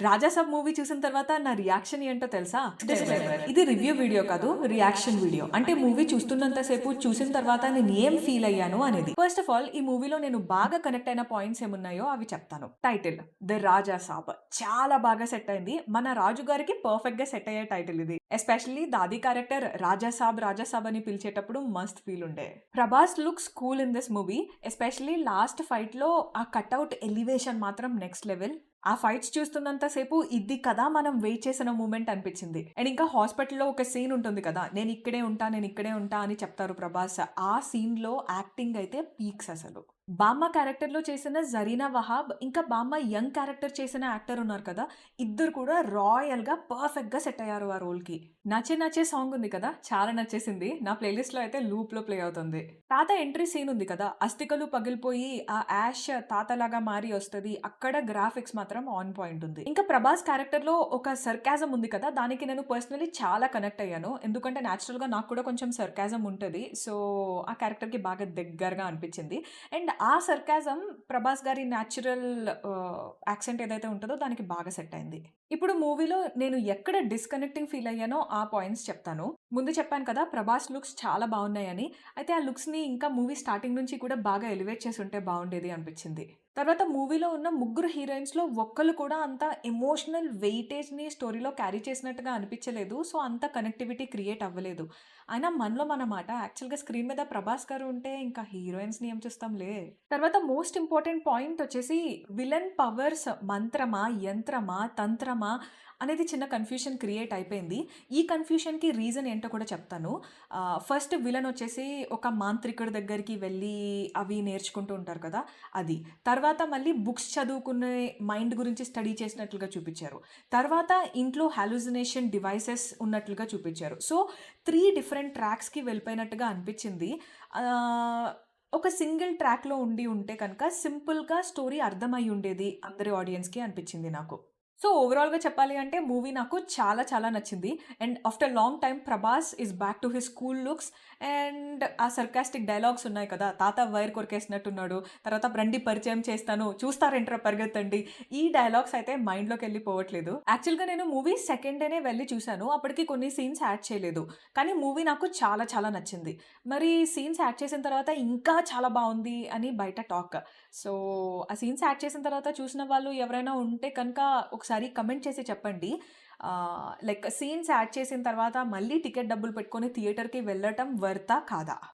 Raja Saab movie చూసిన తర్వాత నా రియాక్షన్ ఏంటో తెలుసా? డిస్క్లైమర్, ఇది రివ్యూ వీడియో కాదు, రియాక్షన్ వీడియో. అంటే మూవీ చూస్తున్నంత సేపు చూసిన తర్వాత నేను ఏం ఫీల్ అయ్యాను అనేది. ఫస్ట్ ఆఫ్ ఆల్ ఈ మూవీలో నేను బాగా కనెక్ట్ అయిన పాయింట్స్ ఏమున్నాయో అవి చెప్తాను. టైటిల్ ద రాజాసాబ్ చాలా బాగా సెట్ అయింది. మన రాజు గారికి పర్ఫెక్ట్ గా సెట్ అయ్యే టైటిల్ ఇది. ఎస్పెషల్లీ దాది క్యారెక్టర్ రాజాసాబ్ రాజాసాబ్ అని పిలిచేటప్పుడు మస్త్ ఫీల్ ఉండే. Prabhas looks cool in this movie. Especially last fight లో ఆ కట్అవుట్ ఎలివేషన్ మాత్రం నెక్స్ట్ లెవెల్. ఆ ఫైట్స్ చూస్తున్నంత సేపు ఇది కదా మనం వెయిట్ చేసిన మూమెంట్ అనిపించింది. అండ్ ఇంకా హాస్పిటల్లో ఒక సీన్ ఉంటుంది కదా, నేను ఇక్కడే ఉంటా అని చెప్తారు ప్రభాస్. ఆ సీన్ లో యాక్టింగ్ అయితే పీక్స్ అసలు. బామ్మ క్యారెక్టర్ లో చేసిన జరీనా వహాబ్, ఇంకా బామ్మ యంగ్ క్యారెక్టర్ చేసిన యాక్టర్ ఉన్నారు కదా, ఇద్దరు కూడా రాయల్ గా పర్ఫెక్ట్ గా సెట్ అయ్యారు ఆ రోల్ కి. నచ్చే నచ్చే సాంగ్ ఉంది కదా, చాలా నచ్చేసింది. నా ప్లేలిస్ట్ లో అయితే లూప్ లో ప్లే అవుతుంది. తాత ఎంట్రీ సీన్ ఉంది కదా, అస్థికలు పగిలిపోయి ఆ యాష్ తాతలాగా మారి వస్తుంది. అక్కడ గ్రాఫిక్స్ మాత్రం ఆన్ పాయింట్ ఉంది. ఇంకా ప్రభాస్ క్యారెక్టర్ లో ఒక సర్కాజం ఉంది కదా, దానికి నేను పర్సనలీ చాలా కనెక్ట్ అయ్యాను. ఎందుకంటే న్యాచురల్ గా నాకు కూడా కొంచెం సర్కాజం ఉంటుంది. సో ఆ క్యారెక్టర్ కి బాగా దగ్గరగా అనిపించింది. అండ్ ఆ సర్కాజం ప్రభాస్ గారి న్యాచురల్ యాక్సెంట్ ఏదైతే ఉంటుందో దానికి బాగా సెట్ అయింది. ఇప్పుడు మూవీలో నేను ఎక్కడ డిస్కనెక్టింగ్ ఫీల్ అయ్యానో ఆ పాయింట్స్ చెప్తాను. ముందు చెప్పాను కదా ప్రభాస్ లుక్స్ చాలా బాగున్నాయని. అయితే ఆ లుక్స్ని ఇంకా మూవీ స్టార్టింగ్ నుంచి కూడా బాగా ఎలివేట్ చేసి ఉంటే బాగుండేది అనిపించింది. తర్వాత మూవీలో ఉన్న ముగ్గురు హీరోయిన్స్లో ఒక్కరు కూడా అంత ఎమోషనల్ వెయిటేజ్ని స్టోరీలో క్యారీ చేసినట్టుగా అనిపించలేదు. సో అంత కనెక్టివిటీ క్రియేట్ అవ్వలేదు. అయినా మనలో మన మాట, యాక్చువల్గా స్క్రీన్ మీద ప్రభాస్ గారు ఉంటే ఇంకా హీరోయిన్స్ని ఏం చూస్తాంలే. తర్వాత మోస్ట్ ఇంపార్టెంట్ పాయింట్ వచ్చేసి విలన్ పవర్స్ మంత్రమా, యంత్రమా, తంత్రమా అనేది చిన్న కన్ఫ్యూషన్ క్రియేట్ అయిపోయింది. ఈ కన్ఫ్యూషన్కి రీజన్ ఏంటో కూడా చెప్తాను. ఫస్ట్ విలన్ వచ్చేసి ఒక మాంత్రికుడి దగ్గరికి వెళ్ళి అవి నేర్చుకుంటూ ఉంటారు కదా, అది. తర్వాత మళ్ళీ బుక్స్ చదువుకునే మైండ్ గురించి స్టడీ చేసినట్లుగా చూపించారు. తర్వాత ఇంట్లో హాలుసినేషన్ డివైసెస్ ఉన్నట్లుగా చూపించారు. సో 3 డిఫరెంట్ ట్రాక్స్కి వెళ్ళిపోయినట్టుగా అనిపించింది. ఒక సింగిల్ ట్రాక్లో ఉంటే కనుక సింపుల్గా స్టోరీ అర్థమై ఉండేది అందరి ఆడియన్స్కి అనిపించింది నాకు. సో ఓవరాల్గా చెప్పాలి అంటే మూవీ నాకు చాలా చాలా నచ్చింది. And after long time Prabhas is back to his school looks. And ఆ సర్కాస్టిక్ డైలాగ్స్ ఉన్నాయి కదా, తాత వైర్ కొరికేసినట్టున్నాడు, తర్వాత రండి పరిచయం చేస్తాను, చూస్తారేంట్రా పరిగెత్తండి, ఈ డైలాగ్స్ అయితే మైండ్లోకి వెళ్ళిపోవట్లేదు. యాక్చువల్గా నేను మూవీ సెకండ్ డేనే వెళ్ళి చూశాను. అప్పటికి కొన్ని సీన్స్ యాడ్ చేయలేదు. కానీ మూవీ నాకు చాలా చాలా నచ్చింది. మరి సీన్స్ యాడ్ చేసిన తర్వాత ఇంకా చాలా బాగుంది అని బయట టాక్. సో ఆ సీన్స్ యాడ్ చేసిన తర్వాత చూసిన వాళ్ళు ఎవరైనా ఉంటే కనుక ఒకసారి కమెంట్ చేసి చెప్పండి. లైక్ సీన్స్ యాడ్ చేసిన తర్వాత మళ్ళీ టికెట్ డబ్బులు పెట్టుకొని థియేటర్‌కి వెళ్ళటం వర్తా కాదా?